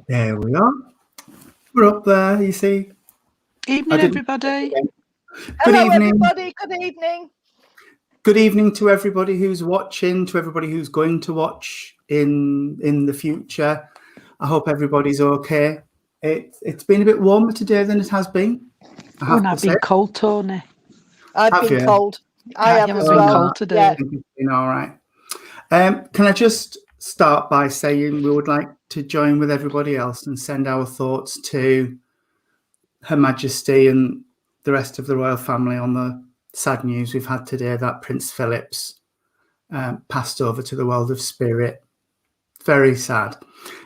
There we are. We're up there, you see. Evening, everybody. Good Hello, evening. everybody. Good evening. Good evening to everybody who's watching, to everybody who's going to watch in the future. I hope everybody's okay. It's been a bit warmer today than it has been. I've been cold, Tony. I've been cold. I have as well. Cold today. I think it's been all right. Can I just start by saying we would like to join with everybody else and send our thoughts to Her Majesty and the rest of the royal family on the sad news we've had today that Prince Philip's passed over to the world of spirit. Very sad.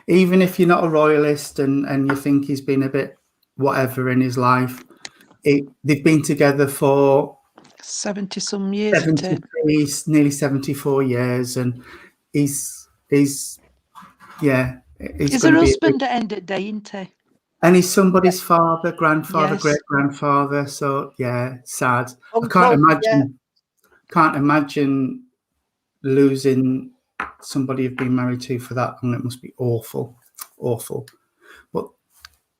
Even if you're not a royalist and you think he's been a bit whatever in his life, they've been together for 70 some years. Nearly 74 years, and he's her husband at end of day, isn't he? And he's somebody's father, grandfather, Yes. great-grandfather. So yeah, sad. Uncle, I can't imagine losing somebody you've been married to for that long. It must be awful. But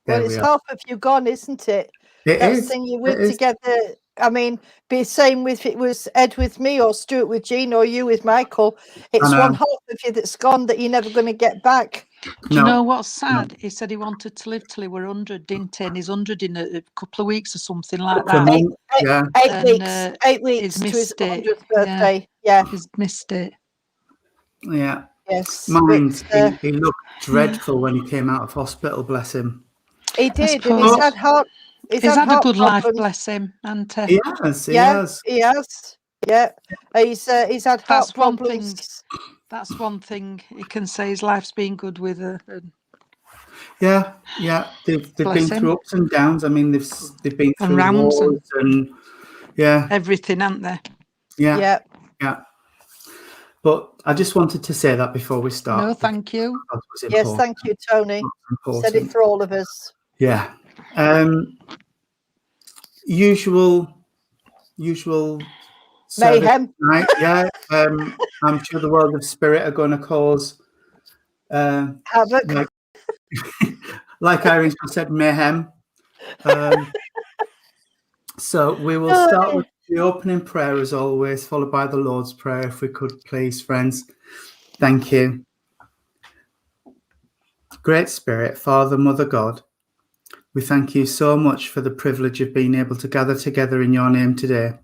Well, it's half of you gone, isn't it? It is. Thing you were together. I mean, be the same if it was Ed with me or Stuart with Jean or you with Michael. It's one half of you that's gone that you're never going to get back. Do you know what's sad? He said he wanted to live till he were 100, didn't he? And he's 100 in a couple of weeks or something like that. 8 weeks to his 100th birthday. Yeah. He's missed it. Yeah. Yes. He looked dreadful when he came out of hospital, bless him. He did, and he's had heart. He's had a good life, bless him. And he has. Yeah. He's had heart problems. That's one thing he can say. His life's been good with her. Yeah. They've been through ups and downs. I mean, they've been through rounds wars and everything, haven't they? Yeah. But I just wanted to say that before we start. No, thank you. Yes, thank you, Tony. Said it for all of us. Yeah. Usual mayhem. Right? Yeah. I'm sure the world of spirit are going to cause havoc. Like Irene said, mayhem. So we will start with the opening prayer as always, followed by the Lord's Prayer, if we could please, friends. Thank you. Great Spirit, Father, Mother, God, we thank you so much for the privilege of being able to gather together in your name today,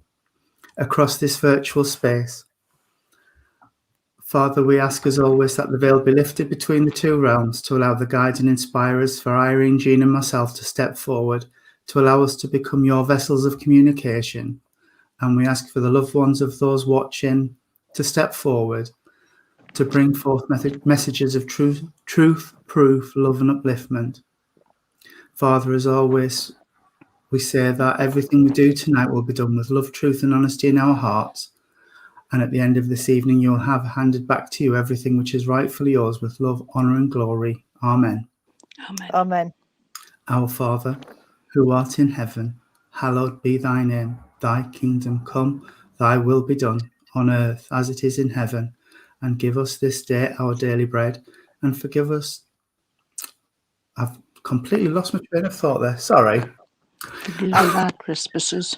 across this virtual space. Father, we ask as always that the veil be lifted between the two realms to allow the guides and inspirers for Irene, Jean and myself to step forward, to allow us to become your vessels of communication. And we ask for the loved ones of those watching to step forward, to bring forth messages of truth, proof, love and upliftment. Father, as always, we say that everything we do tonight will be done with love, truth and honesty in our hearts. And at the end of this evening, you'll have handed back to you everything which is rightfully yours with love, honour and glory. Amen. Amen. Our Father, who art in heaven, hallowed be thy name. Thy kingdom come, thy will be done, on earth as it is in heaven. And give us this day our daily bread, and forgive us. I've completely lost my train of thought there. Sorry. Forgive us our trespasses,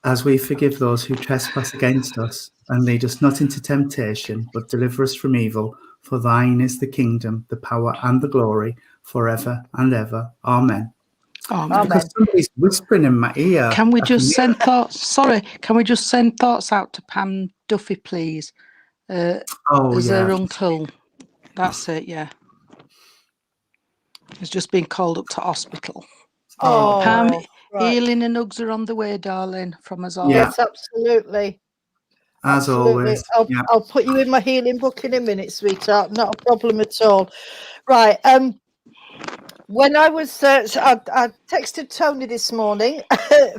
as we forgive those who trespass against us, and lead us not into temptation, but deliver us from evil. For thine is the kingdom, the power, and the glory, forever and ever. Amen. Amen. Because somebody's whispering in my ear. Can we just send thoughts? Sorry, can we just send thoughts out to Pam Duffy, please? As her uncle. That's it. Yeah. He's just been called up to hospital. Pam, healing and hugs are on the way, darling, from us all. Yes, absolutely. As always. I'll put you in my healing book in a minute, sweetheart. Not a problem at all. Right. When I was, I texted Tony this morning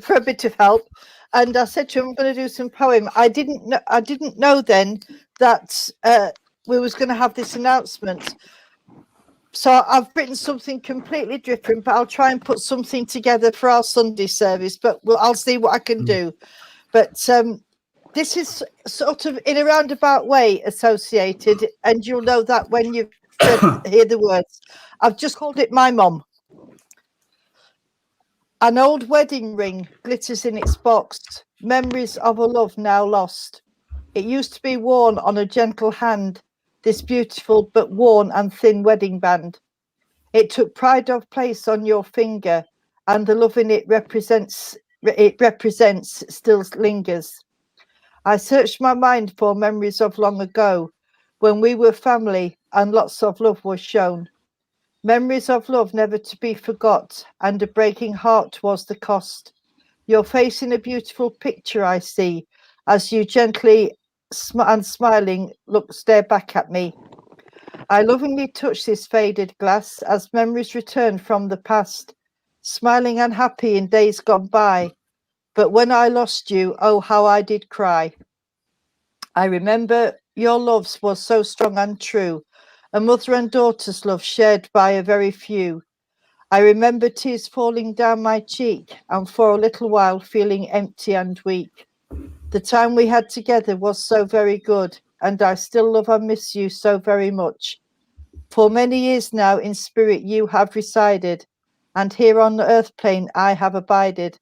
for a bit of help, and I said to him, "I'm going to do some poem." I didn't know then that we was going to have this announcement. So I've written something completely different, but I'll try and put something together for our Sunday service. But I'll see what I can do. But this is sort of in a roundabout way associated, and you'll know that when you've hear the words. I've just called it my mum. An old wedding ring glitters in its box, memories of a love now lost. It used to be worn on a gentle hand, this beautiful but worn and thin wedding band. It took pride of place on your finger, and the love in it represents still lingers. I searched my mind for memories of long ago, when we were family and lots of love was shown. Memories of love never to be forgot, and a breaking heart was the cost. Your face in a beautiful picture I see, as you gently and smiling stare back at me. I lovingly touch this faded glass as memories return from the past, smiling and happy in days gone by. But when I lost you, oh, how I did cry. I remember your loves was so strong and true, a mother and daughter's love shared by a very few. I remember tears falling down my cheek, and for a little while feeling empty and weak. The time we had together was so very good, and I still love and miss you so very much. For many years now in spirit you have resided, and here on the earth plane I have abided.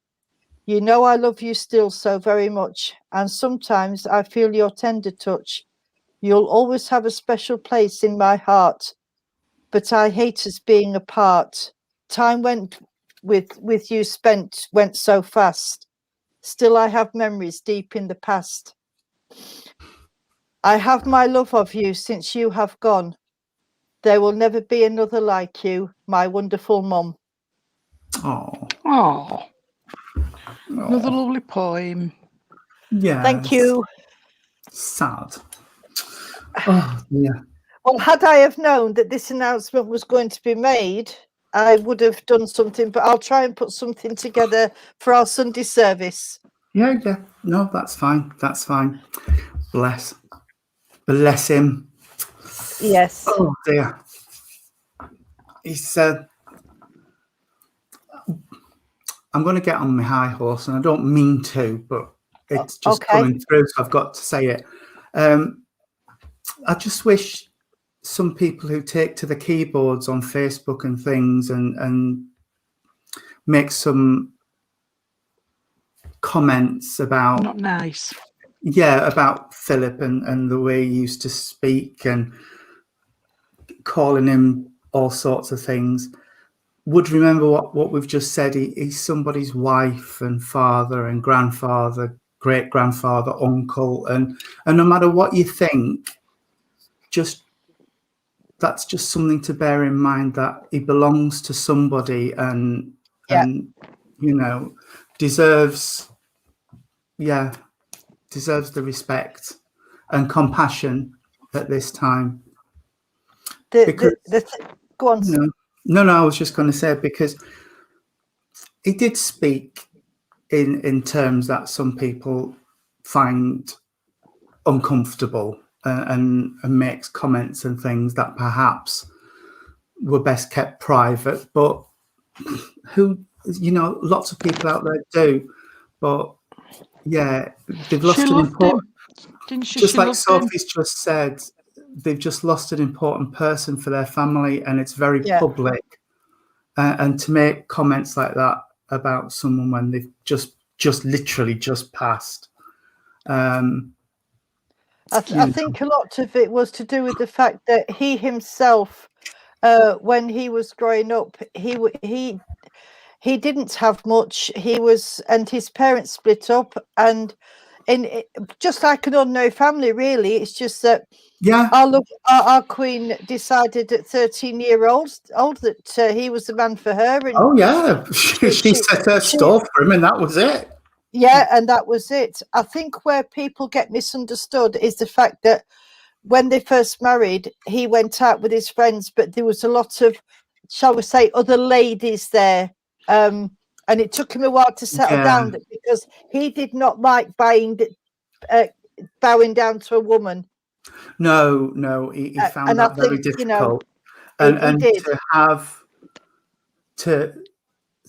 You know I love you still so very much, and sometimes I feel your tender touch. You'll always have a special place in my heart, but I hate us being apart. Time went with you spent went so fast. Still I have memories deep in the past. I have my love of you since you have gone. There will never be another like you, my wonderful mum. Oh. Another lovely poem. Yeah. Thank you. Sad. Oh, yeah. Well, had I have known that this announcement was going to be made, I would have done something, but I'll try and put something together for our Sunday service. Yeah. No, that's fine. That's fine. Bless him. Yes. Oh dear. He's I'm going to get on my high horse, and I don't mean to, but it's just coming through, so I've got to say it. I just wish some people who take to the keyboards on Facebook and things and make some comments about not nice. Yeah, about Philip and the way he used to speak and calling him all sorts of things. Would remember what we've just said. He's somebody's wife and father and grandfather, great grandfather, uncle, and no matter what you think, that's just something to bear in mind, that he belongs to somebody and you know deserves the respect and compassion at this time. Go on. No, I was just going to say, because he did speak in terms that some people find uncomfortable and makes comments and things that perhaps were best kept private. But lots of people out there do. But yeah, they've lost an important. Just like Sophie's just said, they've just lost an important person for their family, and it's very public. And to make comments like that about someone when they've just literally just passed. I think a lot of it was to do with the fact that he himself, when he was growing up, he didn't have much. And his parents split up, and just like an ordinary family, really. It's just that our queen decided at 13 years old that he was the man for her. And she set her stall for him, and that was it. Yeah, and that was it. I think where people get misunderstood is the fact that when they first married, he went out with his friends, but there was a lot of, shall we say, other ladies there. And it took him a while to settle down, because he did not like bowing down to a woman. No, he found that very difficult. And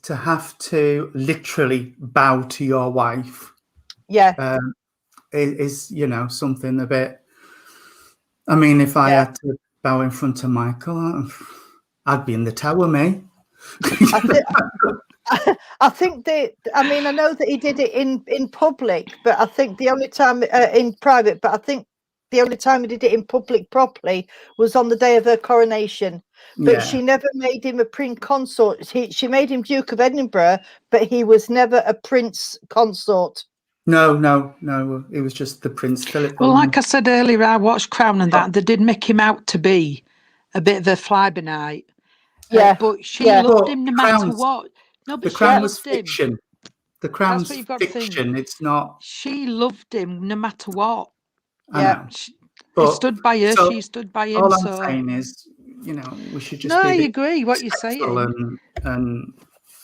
to have to literally bow to your wife, is something a bit. I mean, if I had to bow in front of Michael. I'd be in the tower, mate. I think I mean, I know that he did it in public, but I think the only time in private, but I think the only time he did it in public properly was on the day of her coronation. But she never made him a prince consort. She made him Duke of Edinburgh, but he was never a prince consort. No. It was just the Prince Philip. Well, like I said earlier, I watched Crown and that. They did make him out to be a bit of a fly-by-night. Yeah. But she loved him no matter what. No, but the Crown was fiction. The Crown's fiction. It's not. She loved him no matter what. Yeah. He stood by her. She stood by him. All I'm saying is, we should just. No, I agree what you're saying. And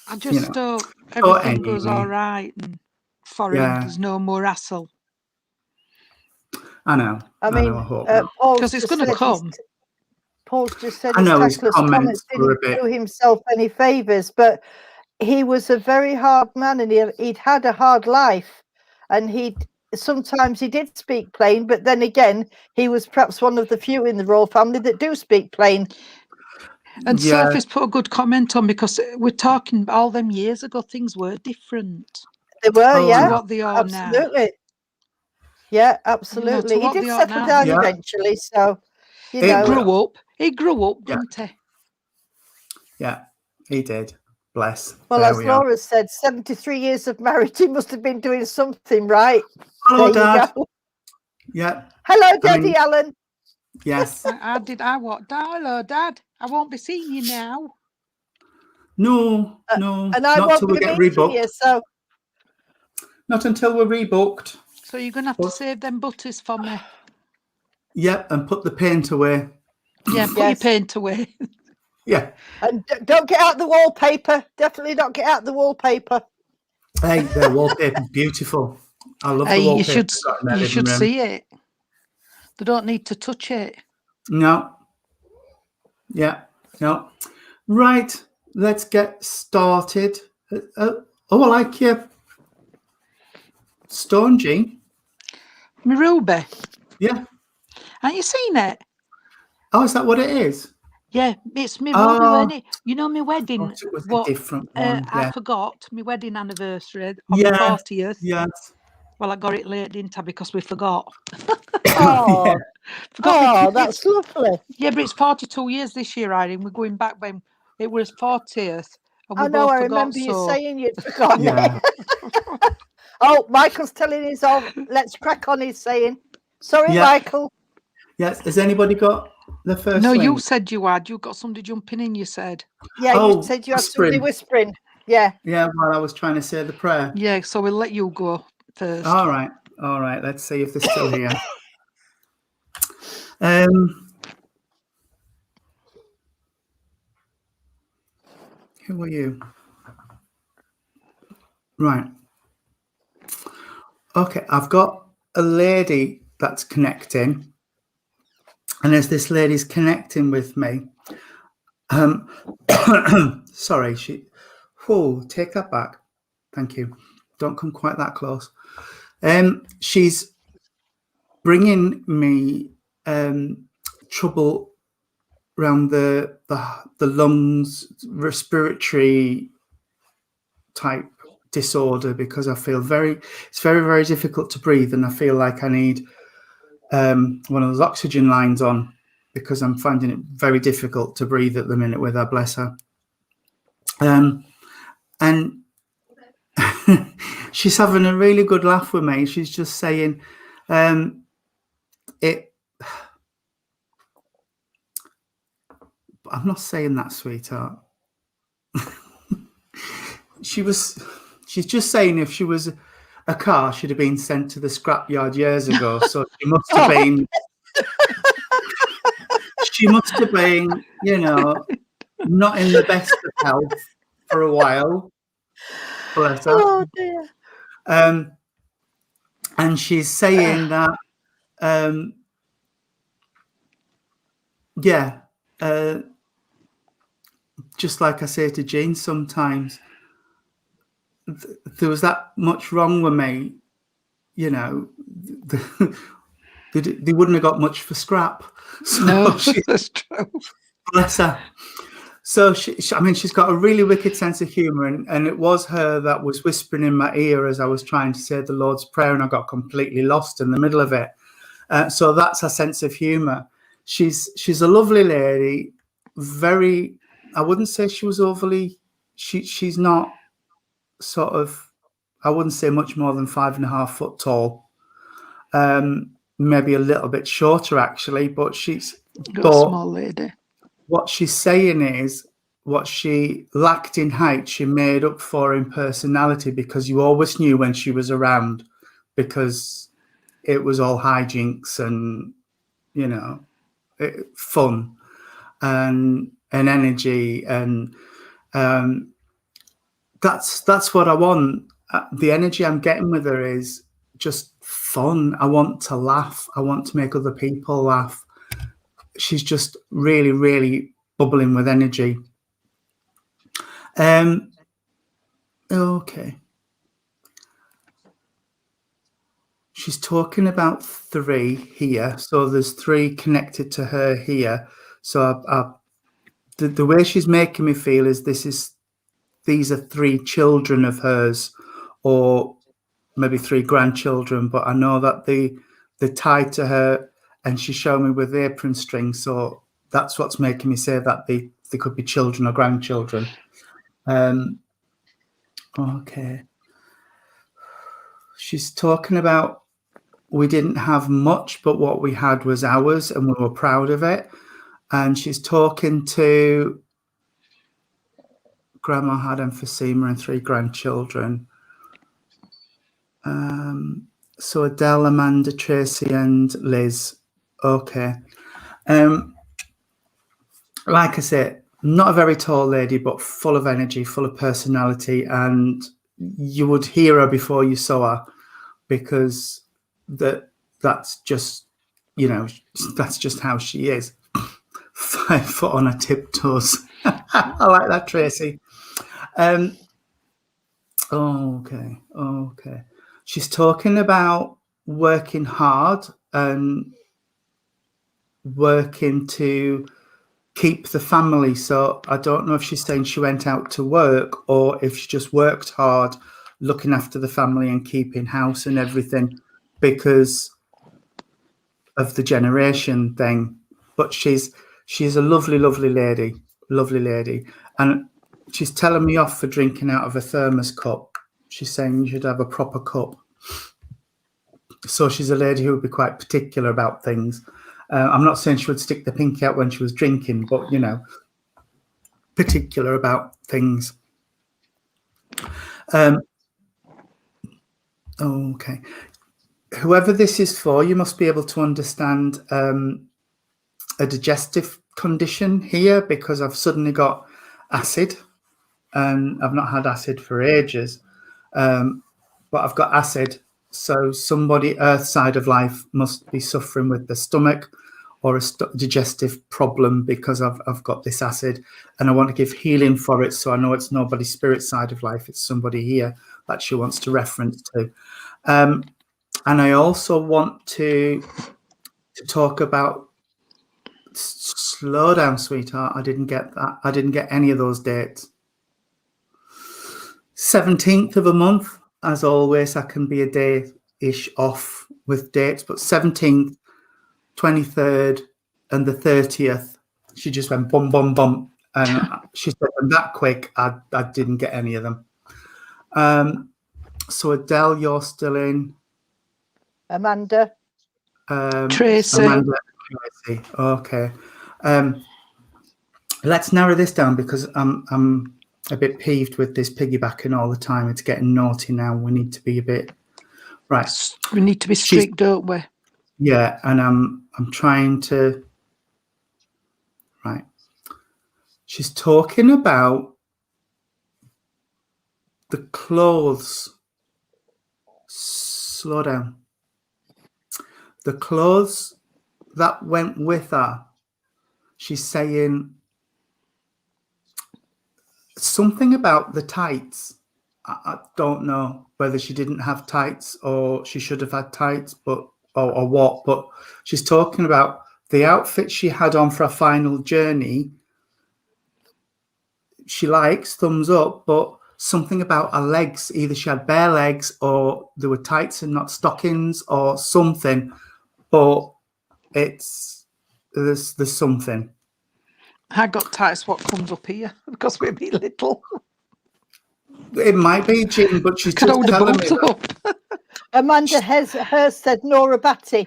I just thought everything goes all right, and for him, there's no more hassle. I know. I mean, because it's going to come. Paul's just said his comments didn't do himself any favours, but he was a very hard man, and he'd had a hard life, and sometimes he did speak plain, but then again, he was perhaps one of the few in the royal family that do speak plain. And Sophie's put a good comment on, because we're talking all them years ago, things were different. They were, to what they are absolutely. Now. Yeah, absolutely. He did settle down eventually, so He grew up, didn't he? Yeah, he did. Bless. Well, as Laura said, 73 years of marriage, he must have been doing something right. Hello, Dad. Yeah. Hello, Daddy Alan. Yes. I what? Hello, Dad. I won't be seeing you now. No. And I won't be meeting you, so. Not until we're rebooked. So you're going to have to save them butters for me. Yep, and put the paint away. Yeah, put your paint away. Yeah. And don't get out the wallpaper. Definitely don't get out the wallpaper. Hey, the wallpaper's beautiful. I love the wallpaper. You should see it. They don't need to touch it. No. Yeah, no. Right, let's get started. I like your stone, Jean. My ruby. Yeah. Haven't you seen it? Oh, is that what it is? Yeah, it's my ruby. You know my wedding. It was a different one. I forgot my wedding anniversary on the 40th. Yes. Well, I got it late, didn't I? Because we forgot. Oh, that's lovely. Yeah, but it's 42 years this year, Irene. We're going back when it was 40th. And I know, I remember you saying you'd forgotten. Yeah. Oh, Michael's telling his own. Let's crack on, he's saying. Sorry, Michael. Yes. Has anybody got the first No, link? you said you had. You got somebody jumping in, you said. Yeah, you said you had somebody whispering. Yeah. Yeah, while I was trying to say the prayer. Yeah, so we'll let you go first. All right. Let's see if they're still here. Who are you? Right. Okay, I've got a lady that's connecting, and as this lady's connecting with me, sorry, take that back. Thank you. Don't come quite that close. She's bringing me trouble around the lungs, respiratory type disorder, because I feel it's very, very difficult to breathe, and I feel like I need one of those oxygen lines on, because I'm finding it very difficult to breathe at the minute with her, bless her. And she's having a really good laugh with me. She's just saying, I'm not saying that, sweetheart. She's just saying if she was a car, she'd have been sent to the scrapyard years ago. So she must have been, not in the best of health for a while. Bless her. Oh dear. And she's saying that, just like I say to Jane, sometimes there was that much wrong with me, the they wouldn't have got much for scrap. So no, that's true. Bless her. So I mean, she's got a really wicked sense of humour, and it was her that was whispering in my ear as I was trying to say the Lord's Prayer, and I got completely lost in the middle of it. So that's her sense of humour. She's a lovely lady. Very, I wouldn't say she was overly. She's not sort of. I wouldn't say much more than 5.5 foot tall. Maybe a little bit shorter actually, but she's a small lady. What she's saying is what she lacked in height, she made up for in personality, because you always knew when she was around, because it was all hijinks and, you know, fun and energy. And that's what I want. The energy I'm getting with her is just fun. I want to laugh. I want to make other people laugh. She's just really, really bubbling with energy. Okay. She's talking about 3 here. So there's 3 connected to her here. So the way she's making me feel is these are 3 children of hers, or maybe 3 grandchildren, but I know that they're tied to her. And she showed me with apron string, so that's what's making me say that they could be children or grandchildren. Okay. She's talking about we didn't have much, but what we had was ours, and we were proud of it. And she's talking to Grandma had emphysema and 3 grandchildren. So Adele, Amanda, Tracy, and Liz. Okay. Like I said, not a very tall lady, but full of energy, full of personality, and you would hear her before you saw her, because that's just, you know, that's just how she is. 5 foot on her tiptoes. I like that, Tracy. Okay. She's talking about working hard and working to keep the family. So I don't know if she's saying she went out to work, or if she just worked hard looking after the family and keeping house and everything because of the generation thing. But she's a lovely lady, and she's telling me off for drinking out of a thermos cup. She's saying you should have a proper cup. So she's a lady who would be quite particular about things. I'm not saying she would stick the pinky out when she was drinking, but, you know, particular about things. Okay. Whoever this is for, you must be able to understand a digestive condition here, because I've suddenly got acid, and I've not had acid for ages, but I've got acid. So somebody earth side of life must be suffering with the stomach or a digestive problem, because I've got this acid, and I want to give healing for it. So I know it's nobody's spirit side of life. It's somebody here that she wants to reference to. And I also want to talk about, slow down, sweetheart. I didn't get that. I didn't get any of those dates. 17th of a month. As always, I can be a day-ish off with dates, but 17th, 23rd, and the 30th, she just went bum, bum, bum. And she said them that quick, I didn't get any of them. So Adele, you're still in. Amanda. Tracy. Amanda, Tracy. Okay. Let's narrow this down, because I'm a bit peeved with this piggybacking all the time. It's getting naughty now. We need to be a bit right. We need to be strict, don't we? Yeah, and I'm trying to. Right. She's talking about the clothes. Slow down. The clothes that went with her. She's saying something about the tights. I don't know whether she didn't have tights or she should have had tights, but or what, but she's talking about the outfit she had on for a final journey. She likes, thumbs up, but something about her legs, either she had bare legs or there were tights and not stockings or something, but there's something. I got tights what comes up here because we're a bit little. It might be, Jim, but she's Could just hold the telling me boobs that. up. Amanda Hers said Nora Batty.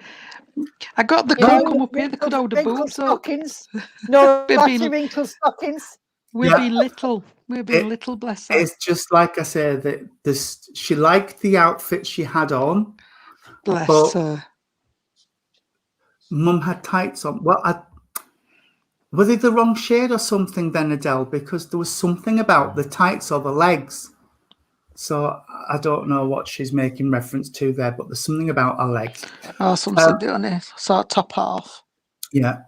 I got the could come up here. They could hold the boobs up. Stockings. Nora We're Batty being- wrinkled stockings. We're being little. We're being little, bless her. It's just like I said, that she liked the outfit she had on. Bless her. Mum had tights on. Well, were they the wrong shade or something then, Adele? Because there was something about the tights or the legs. So I don't know what she's making reference to there, but there's something about her legs. Oh, something doing it. So top half. Yeah.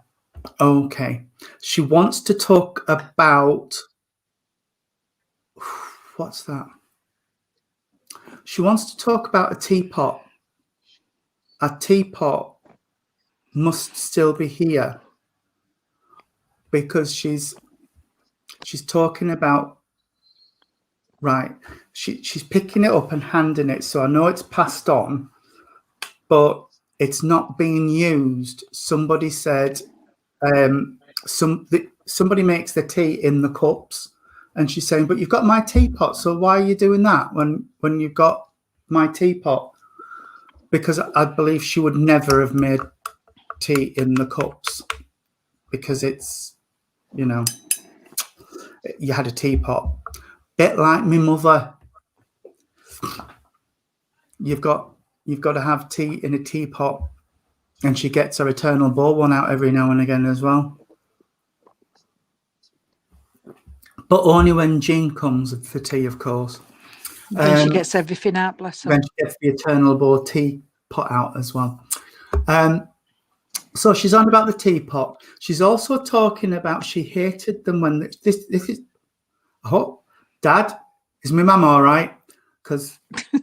Okay. She wants to talk about... What's that? She wants to talk about a teapot. A teapot must still be here because she's talking about, right, she's picking it up and handing it, so I know it's passed on, but it's not being used. Somebody said somebody makes the tea in the cups, and she's saying, but you've got my teapot, so why are you doing that when you've got my teapot? Because I believe she would never have made tea in the cups because it's, you know, you had a teapot. Bit like my mother. You've got to have tea in a teapot, and she gets her eternal bowl one out every now and again as well. But only when Jean comes for tea, of course. Then she gets everything out, bless her. Then she gets the eternal bowl teapot out as well. So she's on about the teapot. She's also talking about she hated them when this is. Oh, Dad, is my mum all right? Because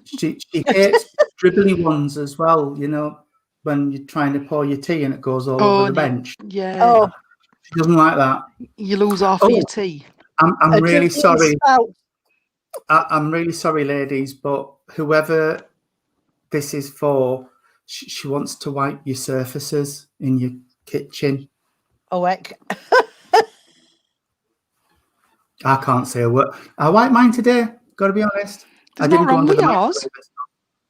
she hates dribbly ones as well. You know, when you're trying to pour your tea and it goes all over the bench. Yeah. Oh, She doesn't like that. You lose half of your tea. I'm really sorry. Spout. I'm really sorry, ladies, but whoever this is for, she wants to wipe your surfaces in your kitchen. Oh, heck. I can't say a word. I wiped mine today. Got to be honest. There's I didn't no go wrong under with the yours.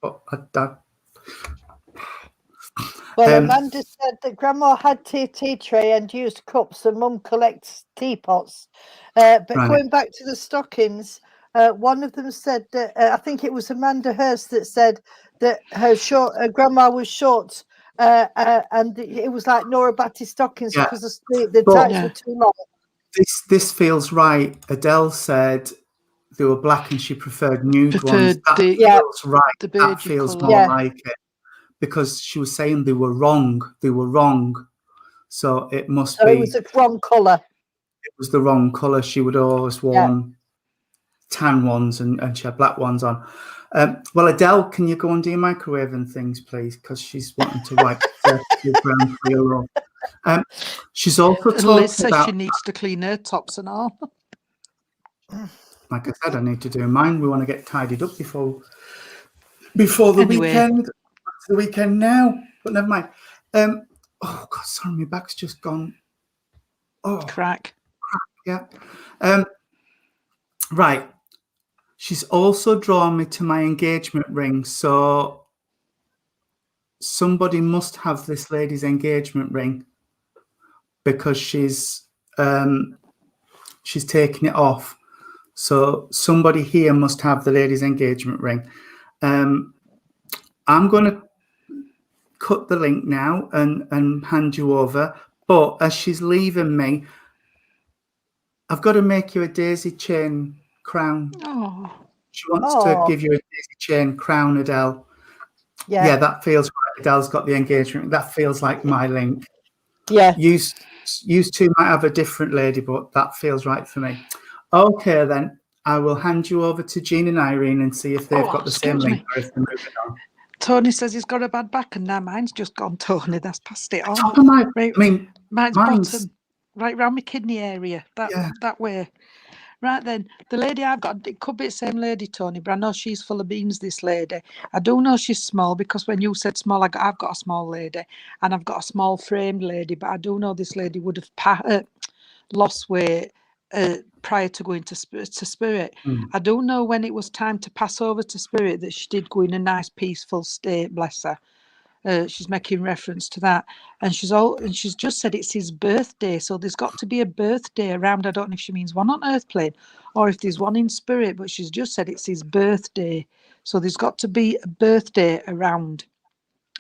microwave, but Well, Amanda said that Grandma had tea tray and used cups, and Mum collects teapots. But Right. going back to the stockings, one of them said that I think it was Amanda Hurst that said that her grandma was short, and it was like Nora Batty stockings because the tights were too long. This feels right. Adele said they were black and she preferred nude ones. That feels right. That feels more like it. Because she was saying they were wrong. They were wrong. So it must be. It was the wrong colour. It was the wrong colour. She would always worn tan ones and she had black ones on. Well, Adele, can you go and do your microwave and things, please? Because she's wanting to wipe the ground for your own. She's also talking Liz says about. she needs to clean her tops and all. Like I said, I need to do mine. We want to get tidied up before the weekend. The weekend now, but never mind. Oh God, sorry, my back's just gone. Oh, crack. Yeah. Right. She's also drawn me to my engagement ring, so somebody must have this lady's engagement ring because she's taking it off. So somebody here must have the lady's engagement ring. I'm going to cut the link now and hand you over. But as she's leaving me, I've got to make you a daisy chain crown. Oh. She wants to give you a daisy chain crown, Adele. Yeah, that feels right. Adele's got the engagement. That feels like my link. Yeah. You two might have a different lady, but that feels right for me. Okay, then I will hand you over to Jean and Irene and see if they've got the same link or if they're moving on. Tony says he's got a bad back, and now mine's just gone, Tony. That's passed it on. Top of my, Right, I mean, mine's mine's- bottom, right round my kidney area, that way. Right then, the lady I've got, it could be the same lady, Tony, but I know she's full of beans, this lady. I do know she's small, because when you said small, I've got a small lady, and I've got a small framed lady, but I do know this lady would have lost weight prior to going to Spirit. I do know when it was time to pass over to Spirit that she did go in a nice peaceful state, bless her. She's making reference to that, and she's just said it's his birthday, so there's got to be a birthday around. I don't know if she means one on Earth plane or if there's one in Spirit, but she's just said it's his birthday, so there's got to be a birthday around,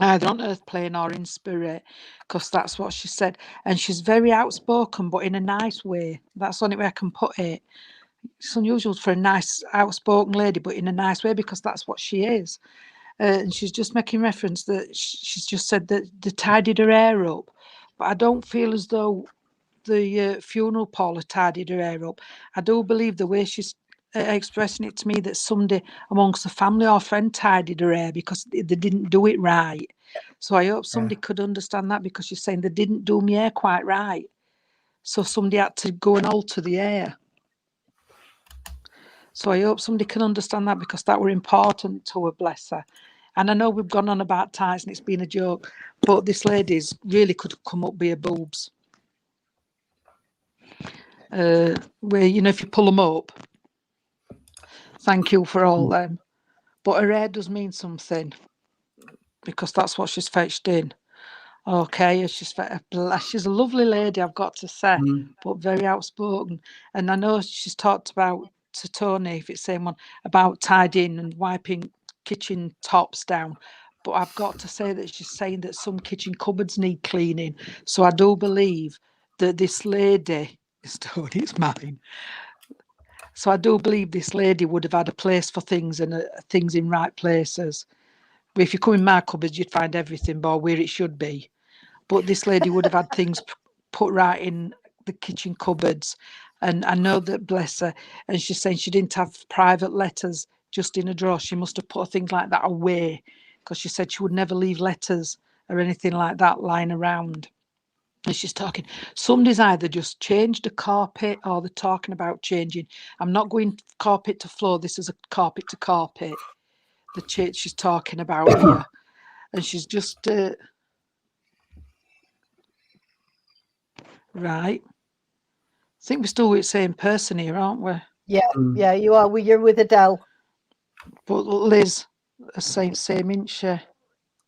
either on Earth plane or in Spirit, because that's what she said. And she's very outspoken, but in a nice way. That's the only way I can put it. It's unusual for a nice outspoken lady, but in a nice way, because that's what she is. And she's just making reference that she's just said that they tidied her hair up, but I don't feel as though the funeral parlour tidied her hair up. I do believe the way she's expressing it to me that somebody amongst the family or friend tidied her hair because they didn't do it right. So I hope somebody could understand that, because she's saying they didn't do my hair quite right, so somebody had to go and alter the hair. So I hope somebody can understand that, because that were important to her, bless her. And I know we've gone on about ties and it's been a joke, but this lady's really could come up with her boobs. Where, if you pull them up, thank you for all them. But her hair does mean something, because that's what she's fetched in. Okay, she's a lovely lady, I've got to say, but very outspoken. And I know she's talked about to Tony, if it's the same one, about tidying and wiping kitchen tops down. But I've got to say that she's saying that some kitchen cupboards need cleaning. So I do believe that this lady, Tony's mine. So I do believe this lady would have had a place for things and things in right places. But if you come in my cupboards, you'd find everything but where it should be. But this lady would have had things put right in the kitchen cupboards. And I know that, bless her, and she's saying she didn't have private letters just in a drawer. She must have put things like that away, because she said she would never leave letters or anything like that lying around. And she's talking, somebody's either just changed the carpet or they're talking about changing. I'm not going carpet to floor. This is a carpet to carpet. The church she's talking about here. And she's just... right. I think we're still with the same person here, aren't we? Yeah, you are. You're with Adele. But Liz, same isn't she?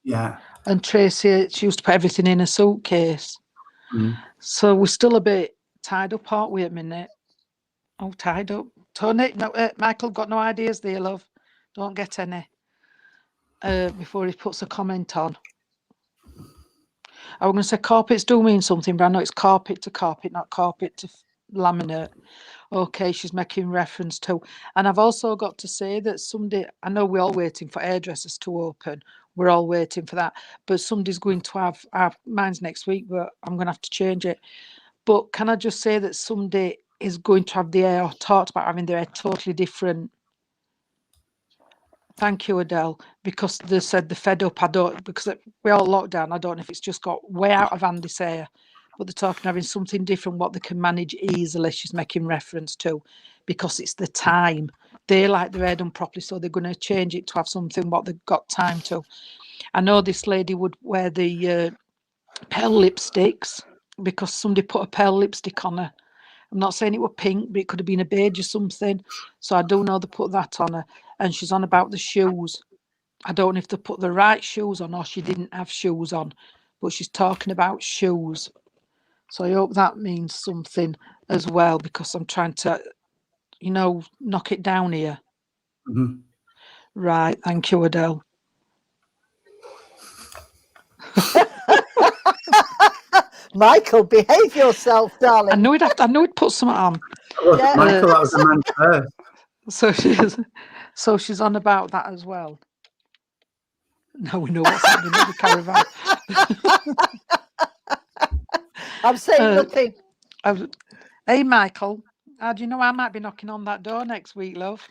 Yeah. And Tracy, she used to put everything in a suitcase. So we're still a bit tied up, aren't we, at a minute? Oh, tied up. Tony, no, Michael, got no ideas there, love. Don't get any. Before he puts a comment on. I was going to say carpets do mean something, but I know it's carpet to carpet, not carpet to laminate. Okay, she's making reference to. And I've also got to say that someday, I know we're all waiting for hairdressers to open. We're all waiting for that. But somebody's going to have mine's next week, but I'm going to have to change it. But can I just say that somebody is going to have the hair, or talked about having their hair totally different. Thank you, Adele, because they said they're fed up. Because we all locked down. I don't know if it's just got way out of hand, this hair, but they're talking having something different, what they can manage easily. She's making reference to, because it's the time. They like their hair done properly, so they're going to change it to have something what they've got time to. I know this lady would wear the pearl lipsticks, because somebody put a pearl lipstick on her. I'm not saying it were pink, but it could have been a beige or something. So I do know they put that on her. And she's on about the shoes. I don't know if they put the right shoes on or she didn't have shoes on, but she's talking about shoes. So I hope that means something as well, because I'm trying to, knock it down here. Right. Thank you, Adele. Michael, behave yourself, darling. I knew he'd put something on. Yeah. Michael, that was the man first. So she's on about that as well. Now we know what's happening with the caravan. I'm saying nothing. Hey, Michael, do you know I might be knocking on that door next week, love?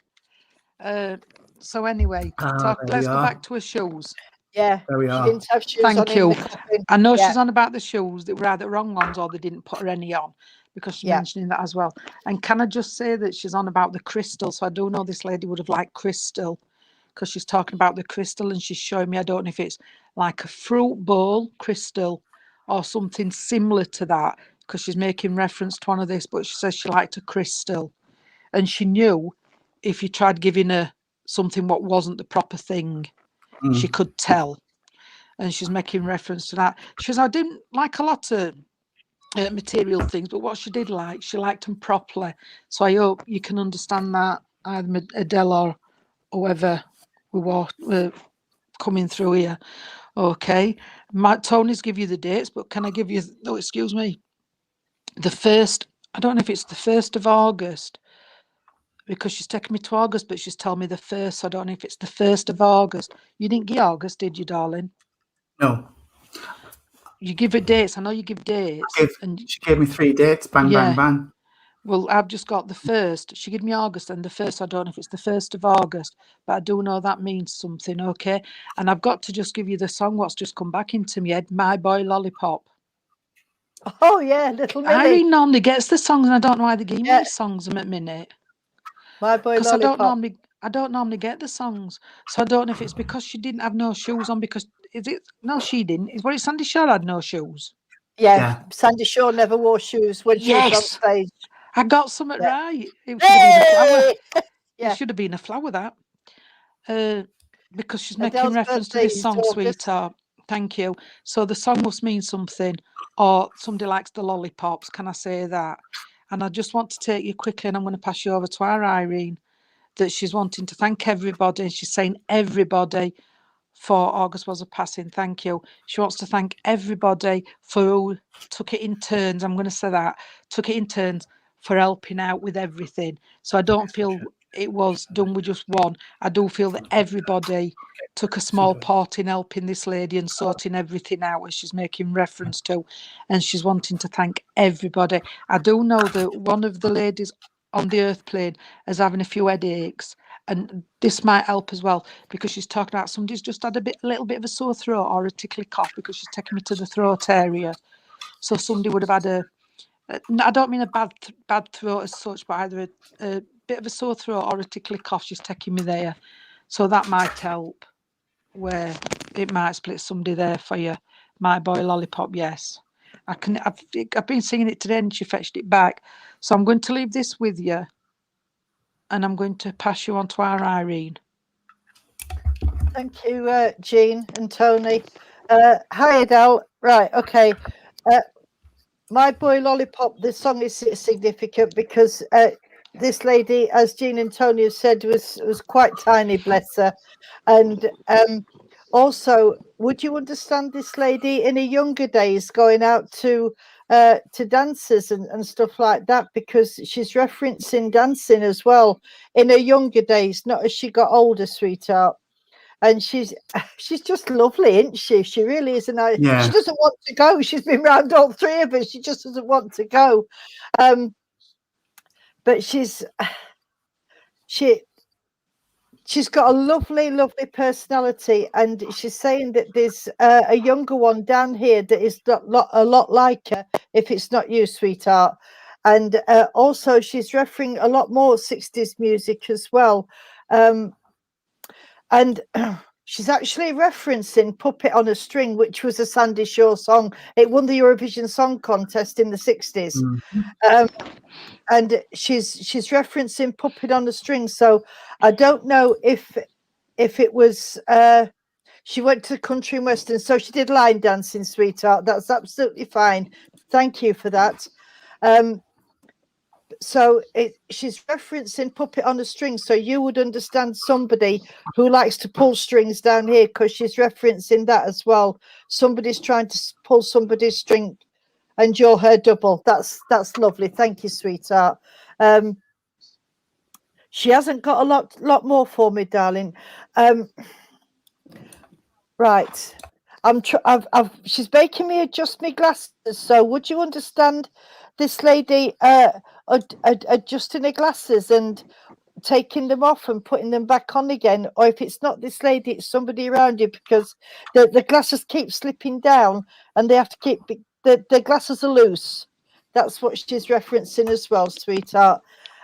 So anyway, let's go back to her shoes. Yeah, There we she are. didn't have shoes Thank on in you. the coffin. I know Yeah. she's on about the shoes that were either wrong ones or they didn't put her any on, because she's Yeah. mentioning that as well. And can I just say that she's on about the crystal? So I do know this lady would have liked crystal, because she's talking about the crystal and she's showing me, I don't know if it's like a fruit bowl crystal or something similar to that, because she's making reference to one of this, but she says she liked a crystal. And she knew if you tried giving her something what wasn't the proper thing, she could tell. And she's making reference to that. She says, I didn't like a lot of material things, but what she did like, she liked them properly. So I hope you can understand that, either Adele or whoever we were coming through here. Okay. Tony's give you the dates, but can I give you, oh, excuse me, the 1st, I don't know if it's the 1st of August, because she's taken me to August, but she's told me the 1st. So I don't know if it's the 1st of August. You didn't give August, did you, darling? No. You give her dates. I know you give dates. She gave me 3 dates. Bang, Yeah. bang, bang. Well, I've just got the 1st. She gave me August and the 1st. I don't know if it's the 1st of August, but I do know that means something, okay? And I've got to just give you the song what's just come back into my head, My Boy Lollipop. Oh, yeah, Little Millie. Irene normally gets the songs, and I don't know why they give me Yeah. these songs at a minute. My Boy Because Lollipop. I don't normally get the songs. So I don't know if it's because she didn't have no shoes on, because is it, no, she didn't. Is what it Sandy Shaw had no shoes? Yeah, Sandy Shaw never wore shoes when she was on stage. I got something right. It should have been a flower. Yeah. It should have been a flower, that. Because she's making Adele's reference to birthday this is song, August. Sweetheart. Thank you. So the song must mean something, or somebody likes the lollipops. Can I say that? And I just want to take you quickly, and I'm going to pass you over to our Irene, that she's wanting to thank everybody. And she's saying everybody for August was a passing. Thank you. She wants to thank everybody for who took it in turns. I'm going to say that, took it in turns for helping out with everything. So I don't feel it was done with just one. I do feel that everybody took a small part in helping this lady and sorting everything out, as she's making reference to, and she's wanting to thank everybody. I do know that one of the ladies on the earth plane is having a few headaches, and this might help as well, because she's talking about somebody's just had a little bit of a sore throat or a tickly cough, because she's taking me to the throat area. So somebody would have had I don't mean a bad throat as such, but either a bit of a sore throat or a tickly cough. She's taking me there, so that might help, where it might split somebody there for you. My Boy Lollipop, yes. I've been singing it today and she fetched it back. So I'm going to leave this with you, and I'm going to pass you on to our Irene. Thank you, Jean and Tony. Hi, Adele. Right, okay. My Boy Lollipop, this song is significant because this lady, as Jean and Tony have said, was quite tiny, bless her. And also, would you understand this lady in her younger days going out to dances and stuff like that? Because she's referencing dancing as well in her younger days, not as she got older, sweetheart. And she's just lovely, isn't she? She really is. And she doesn't want to go. She's been around all 3 of us. She just doesn't want to go. But she's got a lovely, lovely personality. And she's saying that there's a younger one down here that is a lot like her, if it's not you, sweetheart. And also she's referring a lot more 60s music as well. And she's actually referencing Puppet on a String, which was a Sandy Shaw song. It won the Eurovision Song Contest in the 60s. And she's referencing Puppet on a String. So I don't know if it was she went to country and western, so she did line dancing, sweetheart. That's absolutely fine. Thank you for that. So she's referencing Puppet on a String, so you would understand somebody who likes to pull strings down here, because she's referencing that as well. Somebody's trying to pull somebody's string and you're her double. That's lovely. Thank you, sweetheart. She hasn't got a lot more for me, darling. Right. She's making me adjust my glasses. So would you understand this lady adjusting her glasses? And taking them off and putting them back on again, or if it's not this lady, it's somebody around you, because the glasses keep slipping down and they have to keep the glasses are loose. That's what she's referencing as well, sweetheart.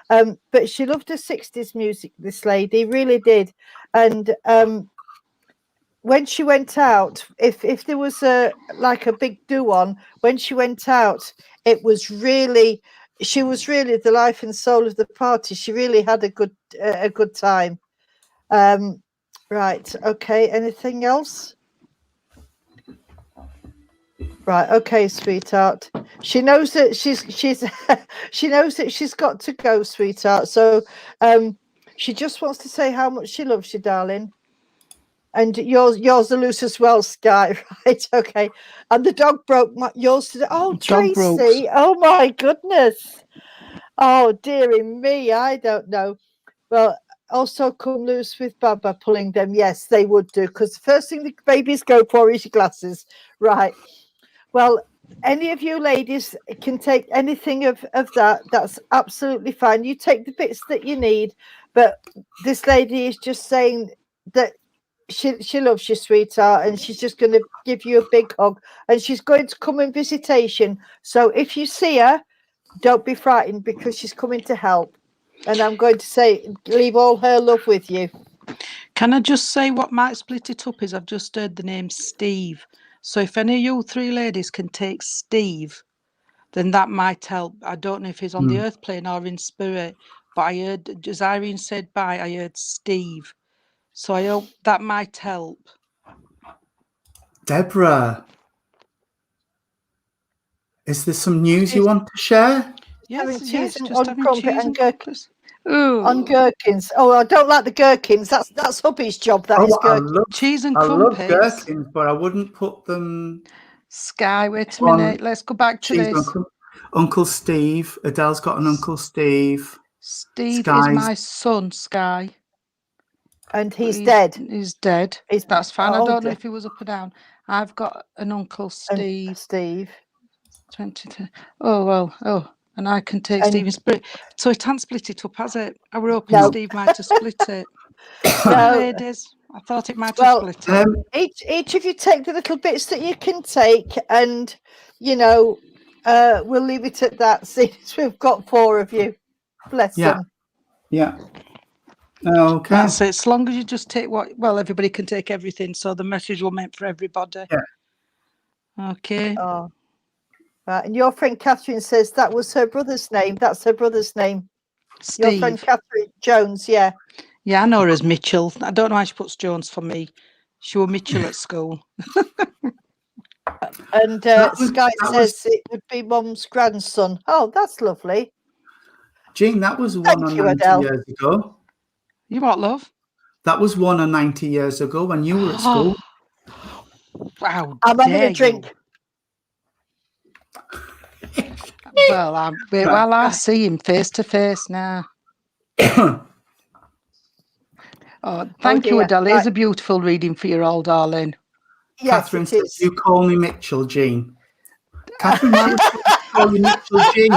But she loved her 60s music, this lady really did. And when she went out, if there was a big do on, when she went out, it was really, she was really the life and soul of the party. She really had a good time. Right, okay, anything else? Right, okay, sweetheart. She knows that she's she knows that she's got to go, sweetheart. So she just wants to say how much she loves you, darling. And yours are loose as well, Sky. Right, okay. And the dog broke yours today. Oh, Tracy. Oh my goodness. Oh, dearie me, I don't know. Well, also come loose with Baba pulling them. Yes, they would do, because the first thing the babies go for is your glasses. Right. Well, any of you ladies can take anything of that. That's absolutely fine. You take the bits that you need. But this lady is just saying that she loves you, sweetheart, and she's just going to give you a big hug. And she's going to come in visitation. So if you see her, don't be frightened, because she's coming to help. And I'm going to say, leave all her love with you. Can I just say what might split it up is I've just heard the name Steve. So if any of you three ladies can take Steve, then that might help. I don't know if he's on the earth plane or in spirit, but I heard, as Irene said bye, I heard Steve. So I hope that might help. Deborah, is there some news you want to share? Yes, cheese just on having crumpet cheese and gherkins. Ooh. On gherkins. Oh, I don't like the gherkins. That's hubby's job. That is gherkins. Cheese and I love crumpets. gherkins, but I wouldn't put them. Sky, wait a minute. Let's go back to this. Uncle Steve. Adele's got an Uncle Steve. Steve is my son, Sky. And he's dead. He's dead. That's fine. I don't know if he was up or down. I've got an Uncle Steve. Steve. 22. Oh, well. Oh, and I can take Stephen's spirit. So it hasn't split it up, has it? I were hoping Steve might have split it. No, ladies. I thought it might have split it. Each of you take the little bits that you can take, and, you know, we'll leave it at that, since we've got 4 of you. Bless them. Yeah. Okay. That's it. As long as you just take everybody can take everything, so the message will meant for everybody. Yeah. Okay. Oh. Right. And your friend Catherine says that was her brother's name. That's her brother's name. Steve. Your friend Catherine Jones, yeah. Yeah, I know her as Mitchell. I don't know why she puts Jones for me. She was Mitchell at school. And Sky says it would be Mum's grandson. Oh, that's lovely. Jean, that was one on 90 years ago. You what, love? That was 1 on 90 years ago when you were at school. Wow. I'm having a drink. Well, I see him face to face now. Thank you, Adele. It's a beautiful reading for your old darling. Yes, Catherine says, you call me Mitchell, Jean. Catherine, why would you call you Mitchell, Jean?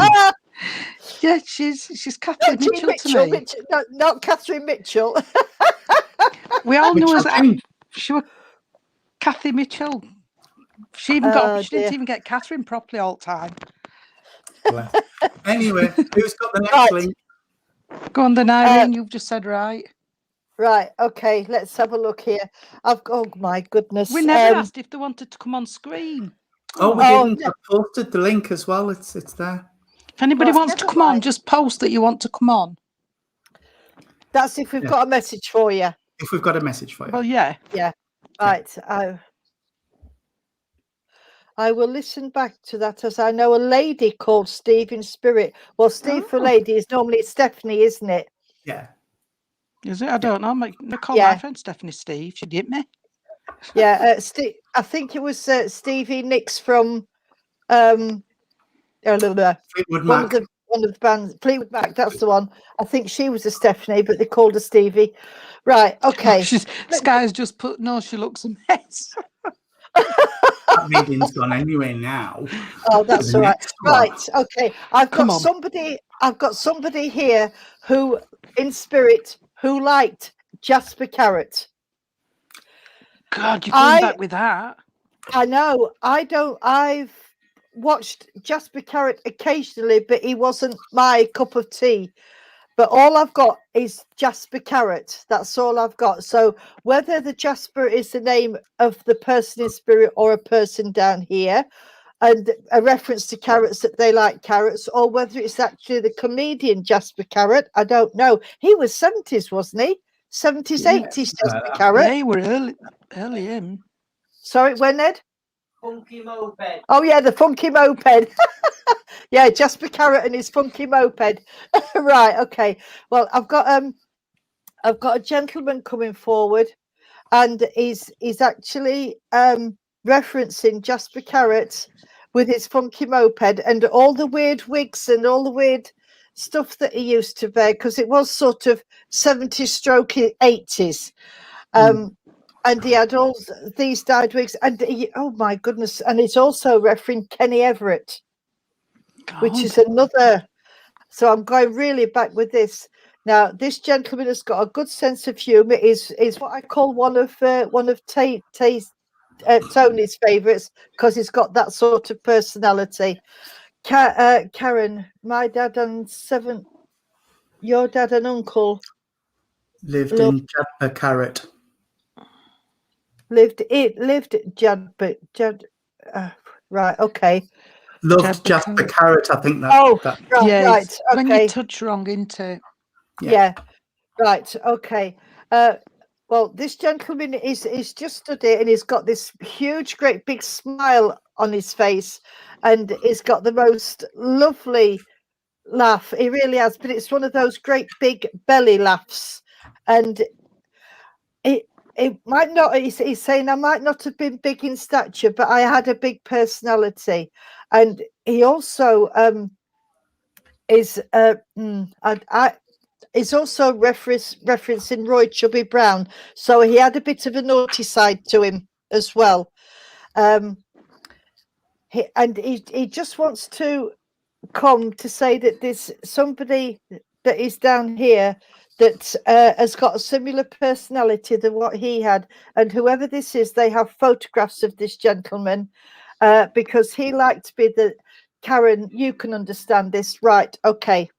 Yeah, she's Catherine Mitchell to me. No, not Catherine Mitchell. We all knew as she was Kathy Mitchell. She didn't even get Catherine properly all the time. Anyway, who's got the next link? Go on then, Irene. You've just said right. Right. Okay. Let's have a look here. Oh my goodness. We never asked if they wanted to come on screen. Oh, we didn't. No. I posted the link as well. It's there. If anybody wants to come on, just post that you want to come on. That's if we've got a message for you. If we've got a message for you. Well, yeah. Yeah. Right. I will listen back to that, as I know a lady called Steve in spirit. Well, Steve for lady is normally Stephanie, isn't it? Yeah. Is it? I don't know. I call my friend Stephanie Steve. She hit me. Yeah. I think it was Stevie Nicks from Fleetwood Mac. One of the bands, Fleetwood Mac, that's the one. I think she was a Stephanie, but they called her Stevie. Right, okay. Sky's just put, no, she looks a mess. That reading's gone anyway now. Oh, that's all right. Right, okay. I've got somebody I've got somebody here who, in spirit, who liked Jasper Carrot. God, you're going back with that. I know. I've watched Jasper Carrot occasionally, but he wasn't my cup of tea. But all I've got is Jasper Carrot. That's all I've got. So whether the Jasper is the name of the person in spirit or a person down here, and a reference to carrots, that they like carrots, or whether it's actually the comedian Jasper Carrot, I don't know. He was 70s, wasn't he? 70s, 80s, Jasper Carrot. They were early in. Sorry, when, Ed? Funky moped. Oh yeah, the funky moped. Yeah, Jasper Carrot and his funky moped. Right, okay. Well, I've got a gentleman coming forward, and he's actually referencing Jasper Carrot with his funky moped and all the weird wigs and all the weird stuff that he used to wear, because it was sort of 70s stroke 80s. And he had all these dyed wigs, and oh my goodness, and it's also referring Kenny Everett, which is another. So I'm going really back with this. Now, this gentleman has got a good sense of humour. Is what I call one of Tony's favourites, because he's got that sort of personality. Karen, my dad and your dad and uncle lived in Jasper Carrot. Lived right, okay. Loved Jasper Carrot, I think that. Oh, that, right, Yeah, right, okay. when you touch wrong, into Yeah, right, okay. Well, this gentleman is just stood here, and he's got this huge, great big smile on his face, and he's got the most lovely laugh. He really has, but it's one of those great big belly laughs, and it might not. He's saying I might not have been big in stature, but I had a big personality, and he also is is also referencing Roy Chubby Brown, so he had a bit of a naughty side to him as well. He just wants to come to say that there's somebody that is down here that has got a similar personality than what he had, and whoever this is, they have photographs of this gentleman, because he liked to be the Karen. You can understand this, right? Okay.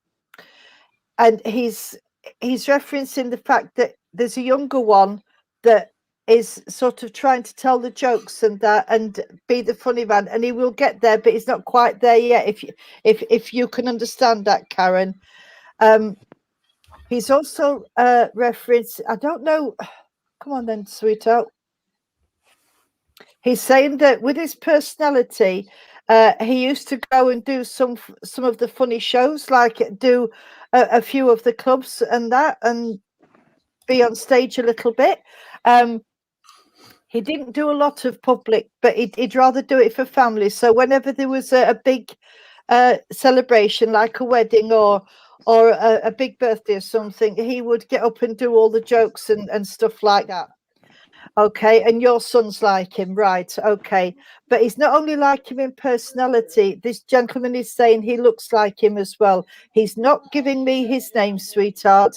And he's referencing the fact that there's a younger one that is sort of trying to tell the jokes and that, and be the funny man, and he will get there, but he's not quite there yet. If you can understand that, Karen. He's also referenced, I don't know, come on then, sweetheart. He's saying that with his personality, he used to go and do some of the funny shows, like do a few of the clubs and that, and be on stage a little bit. He didn't do a lot of public, but he'd rather do it for family. So whenever there was a big celebration, like a wedding or a big birthday or something, he would get up and do all the jokes and stuff like that. Okay, and your son's like him, right? Okay, but he's not only like him in personality. This gentleman is saying he looks like him as well. He's not giving me his name, sweetheart,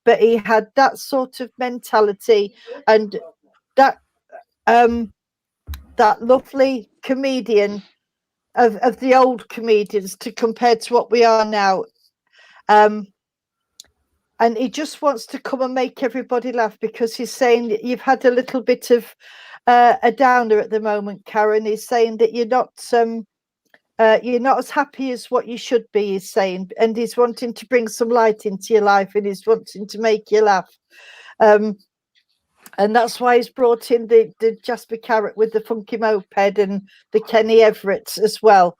but he had that sort of mentality, and that that lovely comedian of the old comedians, to compare to what we are now. And he just wants to come and make everybody laugh, because he's saying that you've had a little bit of a downer at the moment, Karen. He's saying that you're not as happy as what you should be, he's saying, and he's wanting to bring some light into your life, and he's wanting to make you laugh. And that's why he's brought in the Jasper Carrot with the funky moped and the Kenny Everett as well.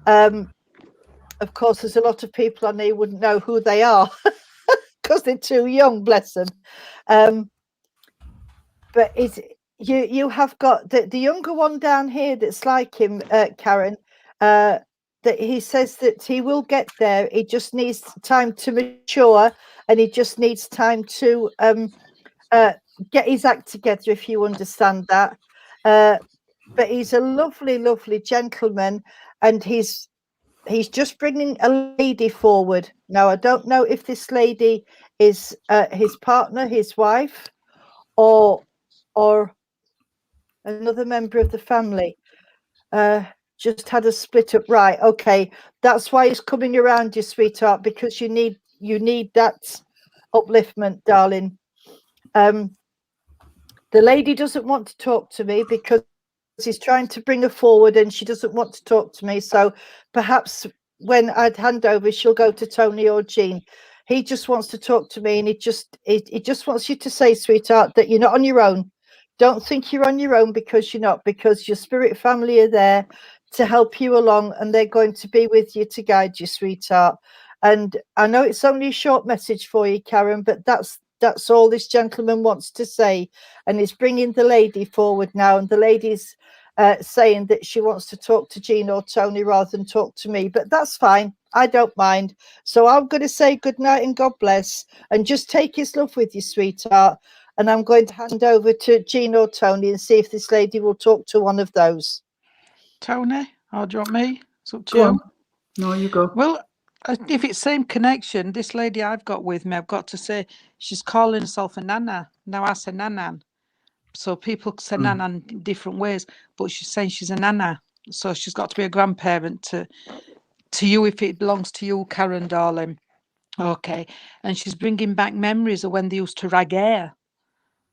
Of course, there's a lot of people on there who wouldn't know who they are because they're too young, bless them. But you have got the younger one down here that's like him, Karen, that he says that he will get there. He just needs time to mature, and he just needs time to get his act together, if you understand that. But he's a lovely, lovely gentleman, and he's he's just bringing a lady forward. Now, I don't know if this lady is his partner, his wife, or another member of the family. Just had a split up. Right, okay, that's why he's coming around you, sweetheart, because you need that upliftment, darling. The lady doesn't want to talk to me because he's trying to bring her forward and she doesn't want to talk to me. So perhaps when I'd hand over, she'll go to Tony or Jean. He just wants to talk to me, and he just wants you to say, sweetheart, that you're not on your own. Don't think you're on your own, because you're not, because your spirit family are there to help you along, and they're going to be with you to guide you, sweetheart. And I know it's only a short message for you, Karen, but that's all this gentleman wants to say. And he's bringing the lady forward now, and the lady's saying that she wants to talk to Jean or Tony rather than talk to me, but that's fine. I don't mind. So I'm going to say good night and God bless, and just take his love with you, sweetheart. And I'm going to hand over to Jean or Tony and see if this lady will talk to one of those. Tony, or do you want me? It's up to Go you. on. No, you go. Well, if it's same connection, this lady I've got with me, I've got to say, she's calling herself a nana. Now I say nanan. So people say nanan in different ways, but she's saying she's a nana. So she's got to be a grandparent to you if it belongs to you, Karen, darling. Okay. And she's bringing back memories of when they used to rag hair.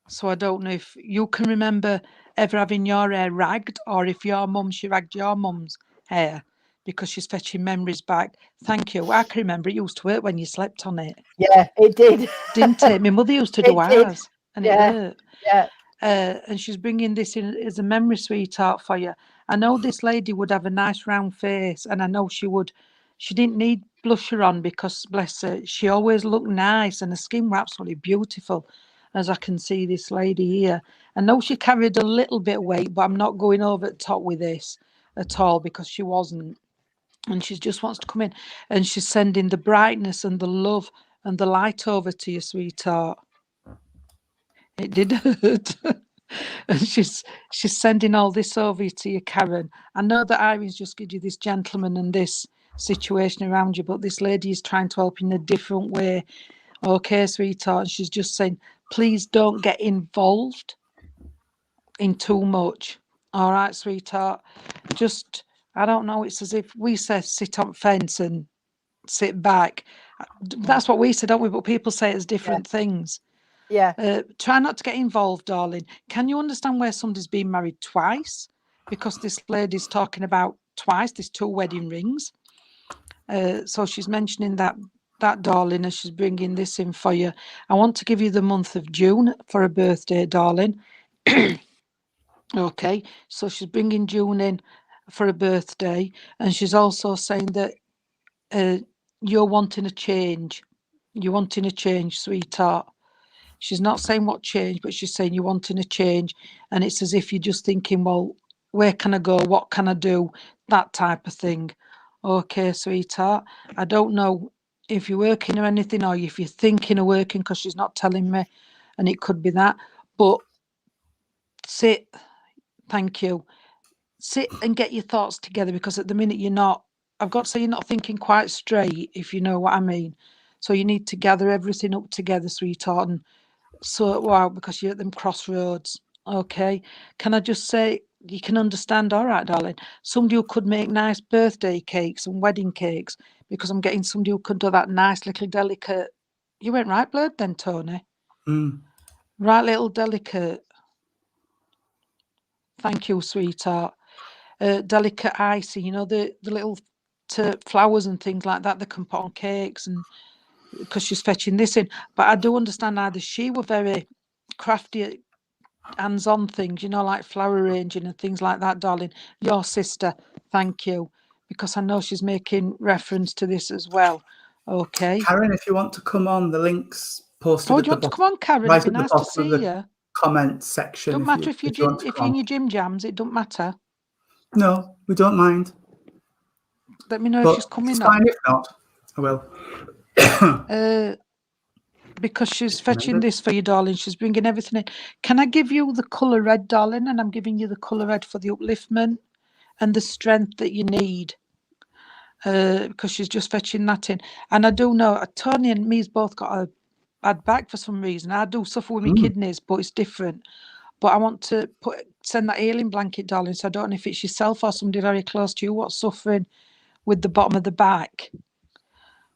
So I don't know if you can remember ever having your hair ragged, or if your mum, she ragged your mum's hair, because she's fetching memories back. Thank you. I can remember it used to hurt when you slept on it. Yeah, it did. Didn't it? My mother used to do It did. ours, and it hurt. Yeah. And she's bringing this in as a memory, sweetheart, for you. I know this lady would have a nice round face, and I know she would. She didn't need blusher on because, bless her, she always looked nice, and her skin was absolutely beautiful, as I can see this lady here. I know she carried a little bit of weight, but I'm not going over the top with this at all, because she wasn't. And she just wants to come in, and she's sending the brightness and the love and the light over to you, sweetheart. It did hurt. And she's sending all this over to you, Karen. I know that Irene's just given you this gentleman and this situation around you, but this lady is trying to help in a different way. Okay, sweetheart. And she's just saying, please don't get involved in too much. All right, sweetheart. Just, I don't know, it's as if we say sit on fence and sit back. That's what we say, don't we? But people say it's different things. Yeah. Try not to get involved, darling. Can you understand where somebody's been married twice? Because this lady's talking about twice, there's 2 wedding rings. So she's mentioning that, darling, as she's bringing this in for you. I want to give you the month of June for a birthday, darling. Okay, so she's bringing June in for a birthday, and she's also saying that you're wanting a change. You're wanting a change, sweetheart. She's not saying what change, but she's saying you're wanting a change. And it's as if you're just thinking, well, where can I go? What can I do? That type of thing. Okay, sweetheart. I don't know if you're working or anything, or if you're thinking of working, because she's not telling me. And it could be that. But sit. Thank you. Sit and get your thoughts together, because at the minute you're not, I've got to say, you're not thinking quite straight, if you know what I mean. So you need to gather everything up together, sweetheart, and sort out, because you're at them crossroads. Okay. Can I just say, you can understand, all right, darling, somebody who could make nice birthday cakes and wedding cakes, because I'm getting somebody who could do that nice little delicate. You went right blurred then, Tony. Right little delicate. Thank you, sweetheart. Delicate icing, you know, the little flowers and things like that can put on cakes, and because she's fetching this in. But I do understand either she were very crafty at hands-on things, you know, like flower arranging and things like that, darling. Your sister, thank you, because I know she's making reference to this as well. Okay. Karen, if you want to come on, the link's posted. Oh, at do you want the to come on, Karen? right It'd be at the nice to bottom of see the you. comment section. Don't matter if you're in your gym jams, it don't matter. No, we don't mind. Let me know But if she's coming it's up. fine if not. I will. Because she's fetching this for you, darling. She's bringing everything in. Can I give you the colour red, darling? And I'm giving you the colour red for the upliftment and the strength that you need. because she's just fetching that in. And I do know Tony and me's both got a bad back for some reason. I do suffer with my kidneys, but it's different. But I want to send that healing blanket, darling. So I don't know if it's yourself or somebody very close to you what's suffering with the bottom of the back.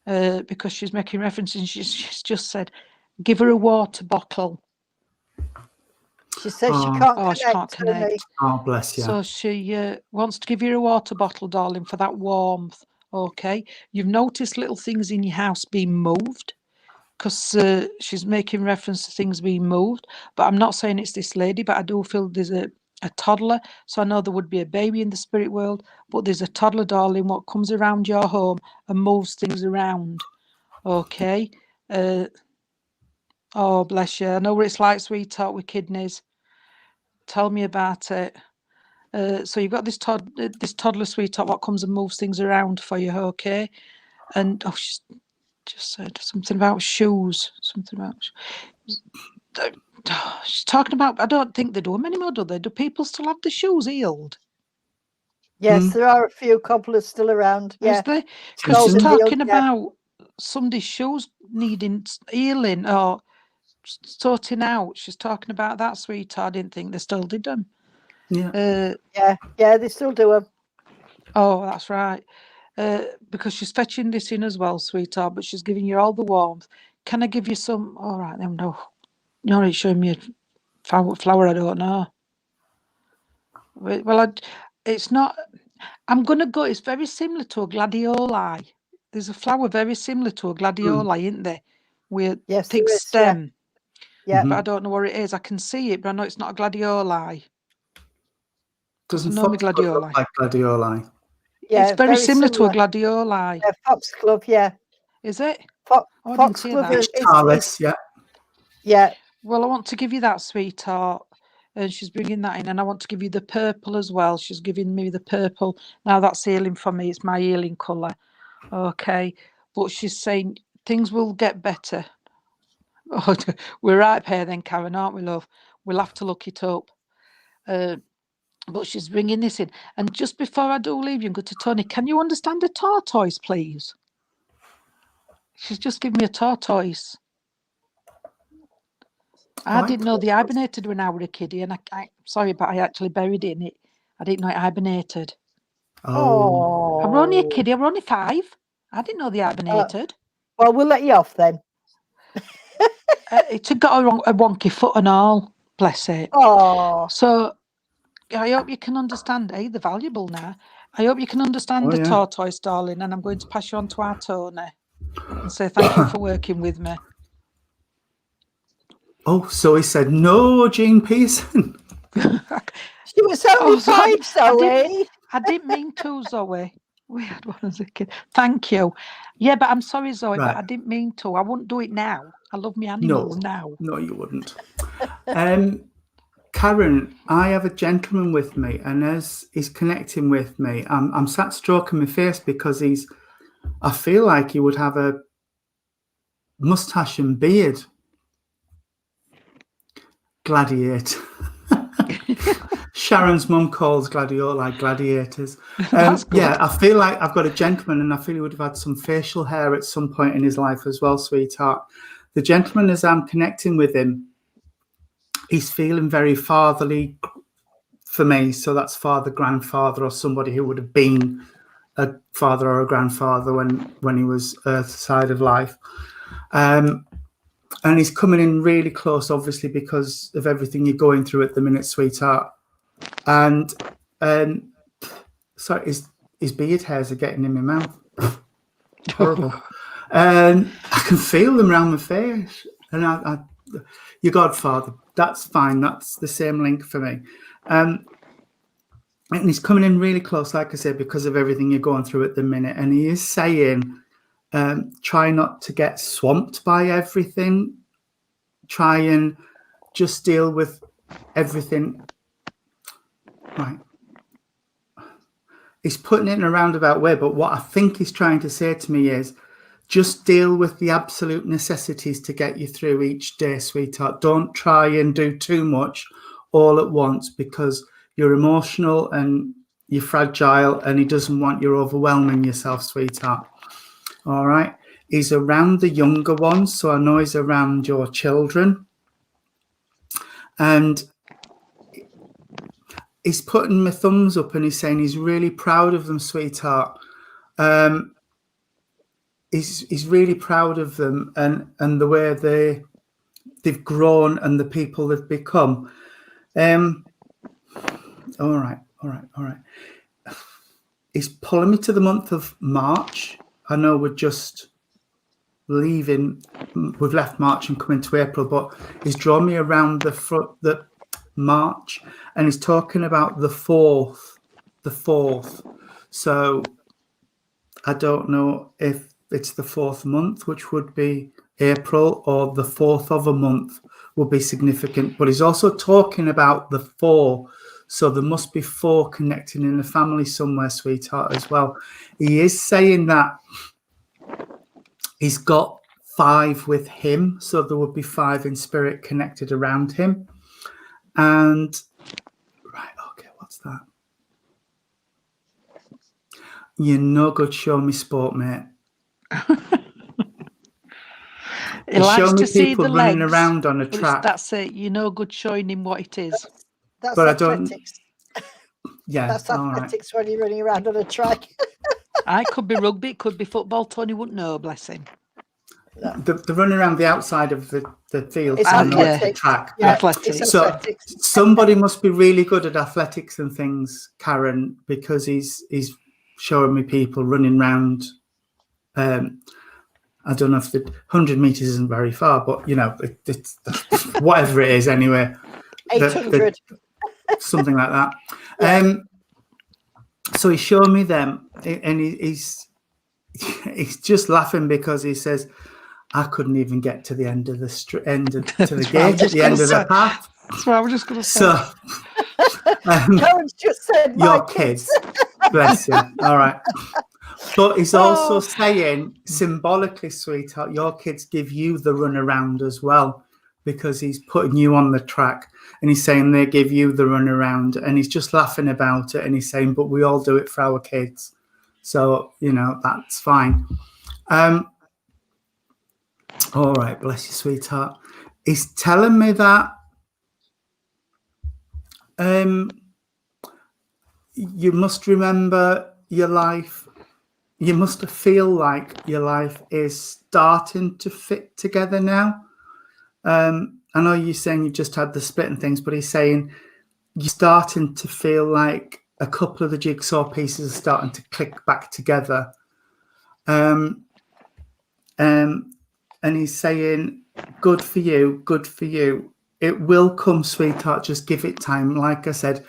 Because she's making references. She's just said, give her a water bottle. She says she can't she can't connect. connect. Oh, bless you. So she wants to give you a water bottle, darling, for that warmth. Okay. You've noticed little things in your house being moved, because she's making reference to things being moved. But I'm not saying it's this lady, but I do feel there's a toddler. So I know there would be a baby in the spirit world, but there's a toddler, darling, what comes around your home and moves things around. Okay. Oh, bless you. I know what it's like, sweetheart, with kidneys. Tell me about it. So you've got this toddler, sweetheart, what comes and moves things around for you, okay? And she's just said something about shoes. She's talking about, I don't think they do them anymore, do they? Do people still have the shoes healed? Yes, there are a few cobblers still around. Yeah. Is there? Because she's talking about somebody's shoes needing healing or sorting out. She's talking about that, sweetheart. I didn't think they still did them. Yeah. Yeah, they still do them. Oh, that's right. Because she's fetching this in as well, sweetheart, but she's giving you all the warmth. Can I give you some? All right, then, no. You're not showing me a flower, I don't know. Well, it's not. I'm going to go. It's very similar to a gladioli. There's a flower very similar to a gladioli, isn't there? With thick stem. Yeah. But I don't know what it is. I can see it, but I know it's not a gladioli. Doesn't Foxglove look like gladioli? Yeah, it's very similar to a gladioli. Yeah, foxglove, yeah. Is it? Foxglove is yeah. Yeah. Well, I want to give you that, sweetheart. And she's bringing that in. And I want to give you the purple as well. She's giving me the purple. Now that's healing for me. It's my healing colour. Okay. But she's saying things will get better. Oh, we're right here then, Karen, aren't we, love? We'll have to look it up. But she's bringing this in. And just before I do leave you and go to Tony, can you understand a tortoise, please? She's just given me a tortoise. I didn't know they hibernated when I was a kiddie, and I sorry, but I actually buried it in it. I didn't know it hibernated. Oh. I was only a kiddie. I was only 5. I didn't know they hibernated. Well, we'll let you off then. It had got a wonky foot and all. Bless it. Oh. So I hope you can understand. They're valuable now. I hope you can understand the tortoise, darling, and I'm going to pass you on to our Tony and say thank you for working with me. Oh, so he said no, Jean Pearson. She was only 5, Zoe. I didn't mean to, Zoe. We had one as a kid. Thank you. Yeah, but I'm sorry, Zoe, but I didn't mean to. I wouldn't do it now. I love my animals now. No, you wouldn't. Karen, I have a gentleman with me, and as he's connecting with me, I'm sat stroking my face because I feel like he would have a mustache and beard. Gladiator. Sharon's mum calls gladioli gladiators. Yeah, I feel like I've got a gentleman, and I feel he would have had some facial hair at some point in his life as well, sweetheart. The gentleman, as I'm connecting with him, he's feeling very fatherly for me. So that's father, grandfather, or somebody who would have been a father or a grandfather when he was earth side of life. And he's coming in really close, obviously, because of everything you're going through at the minute, sweetheart. And sorry, his beard hairs are getting in my mouth. Horrible. I can feel them around my face. And your godfather, that's fine. That's the same link for me. And he's coming in really close, like I said, because of everything you're going through at the minute. And he is saying, try not to get swamped by everything. Try and just deal with everything. Right. He's putting it in a roundabout way, but what I think he's trying to say to me is just deal with the absolute necessities to get you through each day, sweetheart. Don't try and do too much all at once, because you're emotional and you're fragile, and he doesn't want you overwhelming yourself, sweetheart. All right. He's around the younger ones, so I know he's around your children. And he's putting my thumbs up and he's saying he's really proud of them, sweetheart. He's really proud of them and the way they've grown and the people they've become. All right. He's pulling me to the month of March. I know we're just leaving. We've left March and come into April, but he's drawn me around the March, and he's talking about the fourth. So I don't know if it's the fourth month, which would be April, or the fourth of a month would be significant. But he's also talking about the 4. So there must be 4 connecting in the family somewhere, sweetheart, as well. He is saying that he's got 5 with him. So there would be 5 in spirit connected around him. And, right, okay, what's that? You're no good showing me sport, mate. He likes to see the running legs, around on a but track. that's it. You're no good showing him what it is. That's But I don't- athletics. Yeah, That's all right. athletics when you're running around on a track. I could be rugby, it could be football. Tony wouldn't know, bless him. The running around the outside of the field, It's so not the athletics. track. Yeah, Athletics. it's So- athletics. Somebody must be really good at athletics and things, Karen, because he's showing me people running around. I don't know if the 100 meters isn't very far, but it's whatever it is anyway. 800. Something like that. So he's showing me them, and he's just laughing because he says, "I couldn't even get to the end of the to the That's what I gate was at the gonna end of say. the path." That's what I was just going to say. So Karen's just said, your my kids, bless you. All right. But he's also Oh. saying symbolically, sweetheart, your kids give you the run around as well, because he's putting you on the track and he's saying they give you the run around, and he's just laughing about it and he's saying, but we all do it for our kids. So, that's fine. All right, bless you, sweetheart. He's telling me that you must remember your life. You must feel like your life is starting to fit together now. I know you're saying you just had the split and things, but he's saying you're starting to feel like a couple of the jigsaw pieces are starting to click back together. And he's saying, good for you, good for you. It will come, sweetheart. Just give it time. Like I said,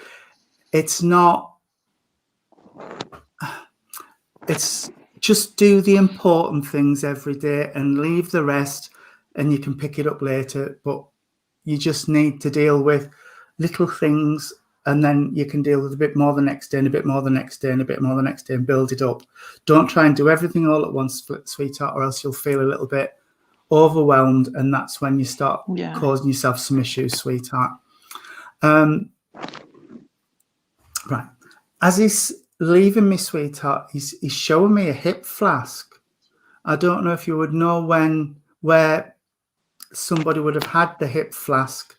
it's just do the important things every day and leave the rest, and you can pick it up later. But you just need to deal with little things, and then you can deal with a bit more the next day and a bit more the next day and a bit more the next day and build it up. Don't try and do everything all at once, sweetheart, or else you'll feel a little bit overwhelmed, and that's when you start causing yourself some issues, sweetheart. Right. As he's leaving me, sweetheart, he's showing me a hip flask. I don't know if you would know where somebody would have had the hip flask,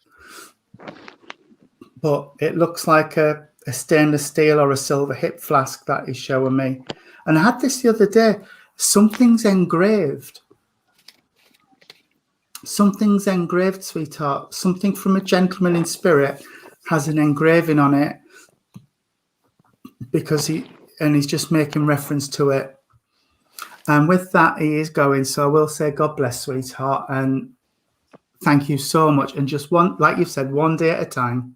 but it looks like a stainless steel or a silver hip flask that he's showing me. And I had this the other day. Something's engraved. Something's engraved, sweetheart. Something from a gentleman in spirit has an engraving on it, because he's just making reference to it. And with that, he is going. So I will say, God bless, sweetheart, and thank you so much. And just like you've said, one day at a time,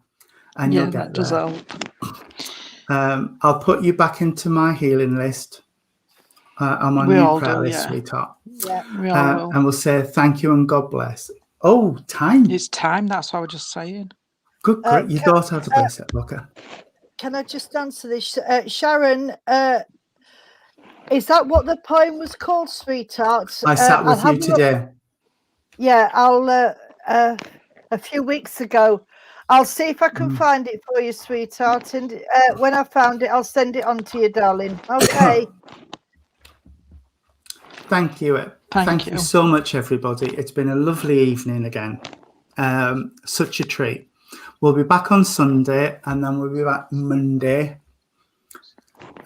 and you'll get that does there. help. I'll put you back into my healing list. I'm on We your all prayer do, list, yeah. sweetheart. Yeah. We all will. And we'll say thank you and God bless. Oh, time. It's time. That's what I was just saying. Good, great. Your daughter has a bless it, Booker. Can I just answer this? Sharon, is that what the poem was called, sweetheart? I sat with I'll you have a look. today. Yeah, I'll. A few weeks ago, I'll see if I can find it for you, sweetheart. And when I found it, I'll send it on to you, darling. Okay. Thank you. Thank you you. so much, everybody. It's been a lovely evening again. Such a treat. We'll be back on Sunday, and then we'll be back Monday.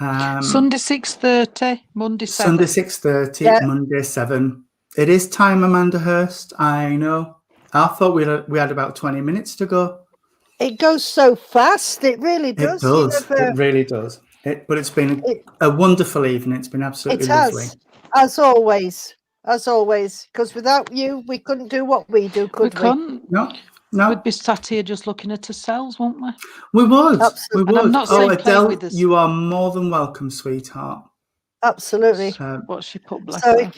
Sunday 6:30, Monday 7. Sunday 6:30, Yeah. Monday 7. It is time, Amanda Hurst. I know. I thought we had about 20 minutes to go. It goes so fast. It really does. It does. It really does. But it's been a wonderful evening. It's been absolutely It lovely. has, as always. As always. Because without you, we couldn't do what we do, We could we? couldn't. No, We'd be sat here just looking at ourselves, wouldn't we? we would. Absolutely. We would. And I'm not saying play Adele, with us. you are more than welcome, sweetheart. Absolutely. What she put, bless Zoe, her.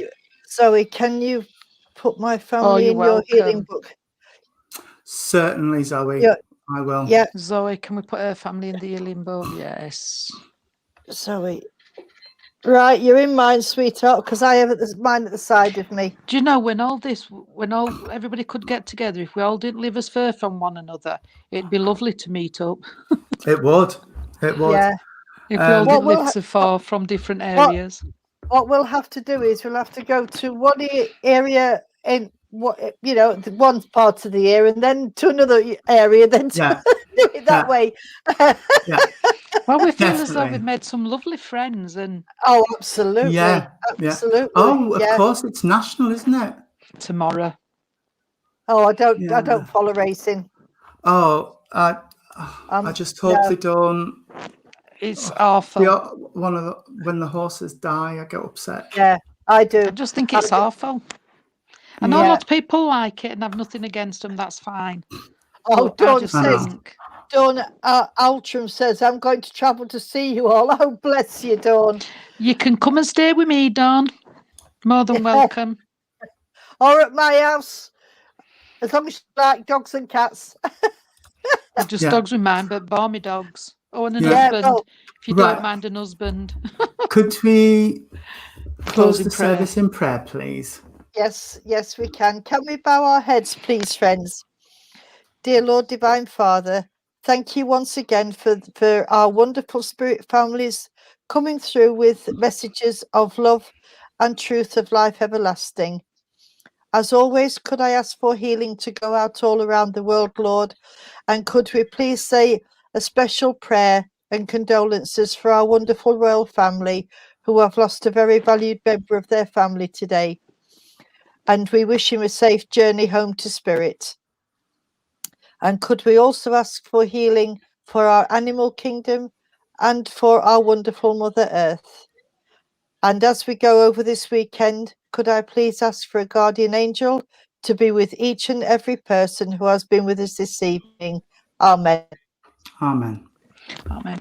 Zoe, can you put my family you're in your healing welcome. book? Certainly, Zoe. Yeah. I will. Yeah, Zoe, can we put her family in the healing book? Yes. Zoe. Right, you're in mine, sweetheart, because I have mine at the side of me. Do you know when everybody could get together, if we all didn't live as far from one another, it'd be lovely to meet up. It would. It would. Yeah. If we all What didn't will live so far from different areas. What we'll have to do is we'll have to go to one area in the one part of the year, and then to another area, then to do it that way. Yeah. Well, we feel as though Definitely. we've made some lovely friends, and Oh, absolutely. Yeah. Absolutely. Oh, of yeah. course, it's national, isn't it? tomorrow. Oh, I don't Yeah. follow racing. Oh, I just hope no. they don't. It's awful. When the horses die, I get upset. Yeah, I do. I just think it's awful. I know Yeah. a lot of people like it and have nothing against them. That's fine. Oh, But I Dawn just says, think Dawn Altram says, I'm going to travel to see you all. Oh, bless you, Dawn. you can come and stay with me, Dawn. More than welcome. Or at my house, as long as you like dogs and cats. Just Yeah. dogs with mine, but barmy dogs. Oh, and an Yeah. husband. well, If you Right. don't mind an husband. Could we close Close in the prayer. service in prayer, please? Yes, we can. Can we bow our heads, please, friends? Dear Lord, Divine Father, thank you once again for our wonderful spirit families coming through with messages of love and truth of life everlasting. As always, could I ask for healing to go out all around the world, Lord? And could we please say a special prayer and condolences for our wonderful royal family who have lost a very valued member of their family today? And we wish him a safe journey home to spirit. And could we also ask for healing for our animal kingdom and for our wonderful Mother Earth? And as we go over this weekend, could I please ask for a guardian angel to be with each and every person who has been with us this evening? Amen. Amen. Amen.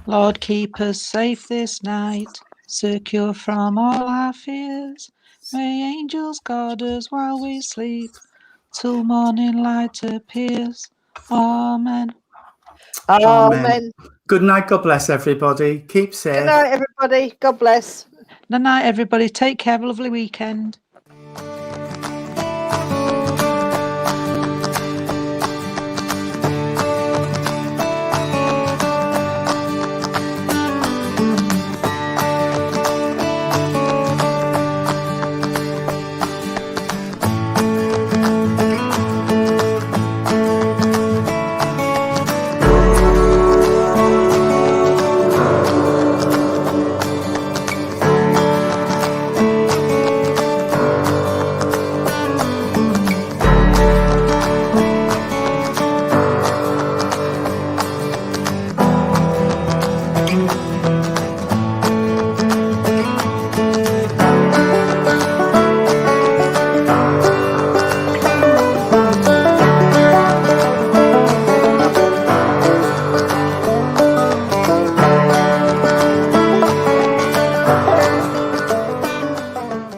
Lord, keep us safe this night, secure from all our fears. May angels guard us while we sleep, till morning light appears. Amen. Amen. Good night. God bless everybody. Keep safe. Good night, everybody. God bless. Good night, everybody. Take care. Have a lovely weekend.